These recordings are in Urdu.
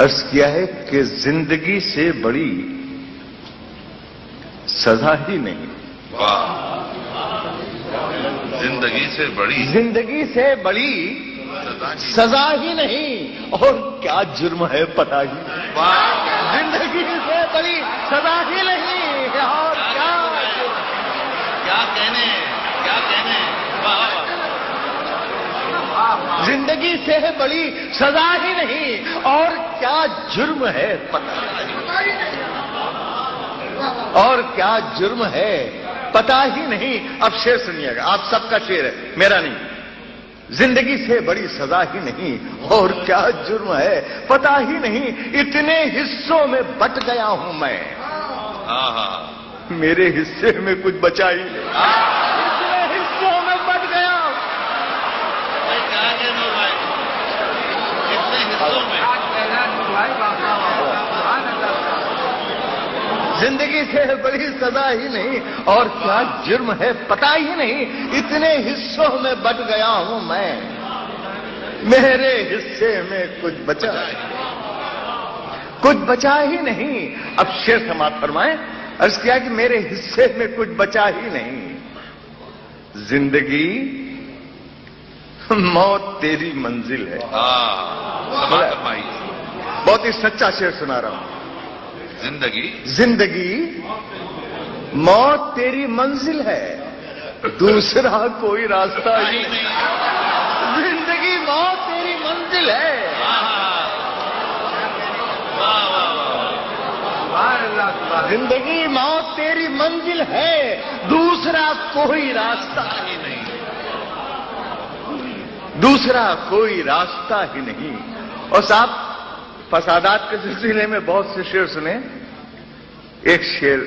عرض کیا ہے کہ زندگی سے بڑی سزا ہی نہیں. زندگی سے بڑی سزا ہی نہیں، اور کیا جرم ہے پتہ ہی نہیں. زندگی سے بڑی سزا ہی نہیں، اور کیا کہنے. زندگی سے بڑی سزا ہی نہیں، اور کیا جرم ہے پتہ نہیں. اور کیا جرم ہے پتہ ہی نہیں. اب شعر سنیے گا، آپ سب کا شعر ہے، میرا نہیں. زندگی سے بڑی سزا ہی نہیں، اور کیا جرم ہے پتہ ہی نہیں. اتنے حصوں میں بٹ گیا ہوں میں، میرے حصے میں کچھ بچا ہی نہیں. اتنے حصوں میں بٹ گیا. زندگی سے بڑی سزا ہی نہیں، اور کیا جرم ہے پتہ ہی نہیں. اتنے حصوں میں بٹ گیا ہوں میں، میرے حصے میں کچھ بچا ہی نہیں. اب شعر سماعت فرمائیں. عرض کیا کہ میرے حصے میں کچھ بچا ہی نہیں. زندگی موت تیری منزل ہے. بہت ہی سچا شعر سنا رہا ہوں. زندگی موت تیری منزل ہے، دوسرا کوئی راستہ ہی نہیں. زندگی موت تیری منزل ہے. زندگی موت تیری منزل ہے، دوسرا کوئی راستہ ہی نہیں. دوسرا کوئی راستہ ہی نہیں. اور صاحب فسادات کے سلسلے میں بہت سے شعر سنے. ایک شعر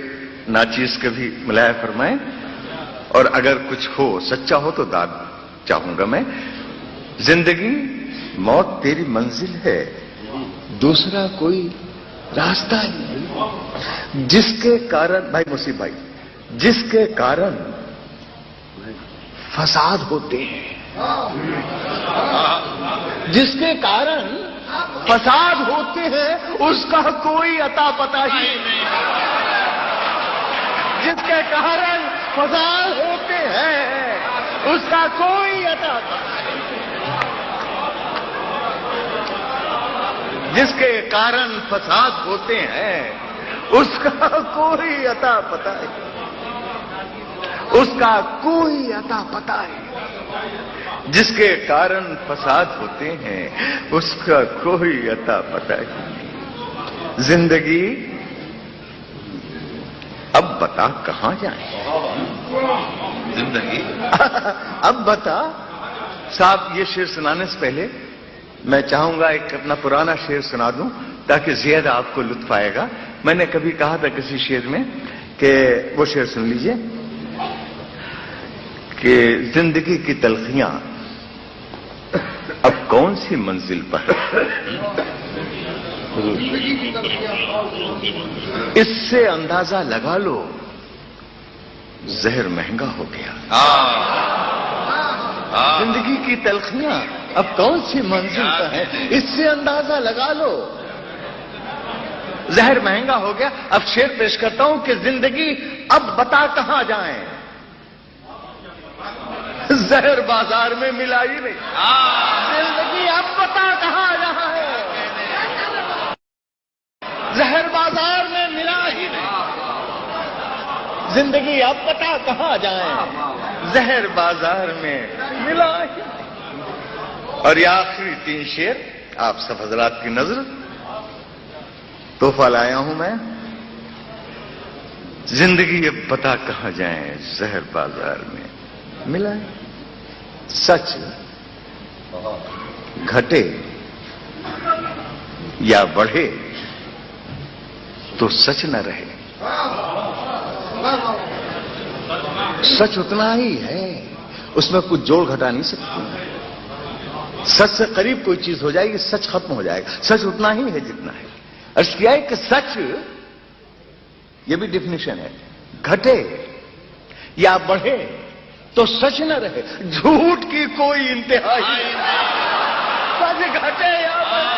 ناچیز کا بھی ملاحہ فرمائیں، اور اگر کچھ ہو سچا ہو تو داد چاہوں گا میں. زندگی موت تیری منزل ہے، دوسرا کوئی راستہ ہی نہیں. جس کے کارن بھائی مصیب بھائی، جس کے کارن فساد ہوتے ہیں، جس کے کارن فساد ہوتے ہیں، اس کا کوئی عطا پتہ ہی نہیں. جس کے کارن فساد ہوتے ہیں، اس کا کوئی عطا پتہ نہیں. جس کے کارن فساد ہوتے ہیں، اس کا کوئی عطا پتہ نہیں. اس کا کوئی عطا پتہ ہے. جس کے کارن فساد ہوتے ہیں، اس کا کوئی عطا پتہ نہیں. زندگی اب بتا کہاں جائیں. زندگی اب بتا. صاحب یہ شعر سنانے سے پہلے میں چاہوں گا ایک اپنا پرانا شعر سنا دوں تاکہ زیادہ آپ کو لطف آئے گا. میں نے کبھی کہا تھا کسی شعر میں کہ وہ شعر سن لیجئے کہ زندگی کی تلخیاں اب کون سی منزل پر، اس سے اندازہ لگا لو زہر مہنگا ہو گیا. زندگی کی تلخیاں اب کون سی منزل پر ہے، اس سے اندازہ لگا لو زہر مہنگا ہو گیا. اب شعر پیش کرتا ہوں کہ زندگی اب بتا کہاں جائیں، زہر بازار میں ملا ہی نہیں. زندگی اب بتا کہاں جہاں ہے، زہر بازار میں ملا ہی نہیں. زندگی اب بتا کہاں جائیں، زہر بازار میں ملا ہی نہیں. اور یہ آخری 3 شعر آپ سب حضرات کی نظر تحفہ لایا ہوں میں. زندگی اب بتا کہاں جائیں، زہر بازار میں ملا ہے. سچ گھٹے یا بڑھے تو سچ نہ رہے. سچ اتنا ہی ہے، اس میں کچھ جوڑ گھٹا نہیں سکتے. سچ سے قریب کوئی چیز ہو جائے گی، سچ ختم ہو جائے گا. سچ اتنا ہی ہے جتنا ہے. عرض کیا ہے کہ سچ، یہ بھی ڈیفینیشن ہے، گھٹے یا بڑھے تو سچ نہ رہے. جھوٹ کی کوئی انتہا ہی نہیں. سچ گھٹے یا بڑھے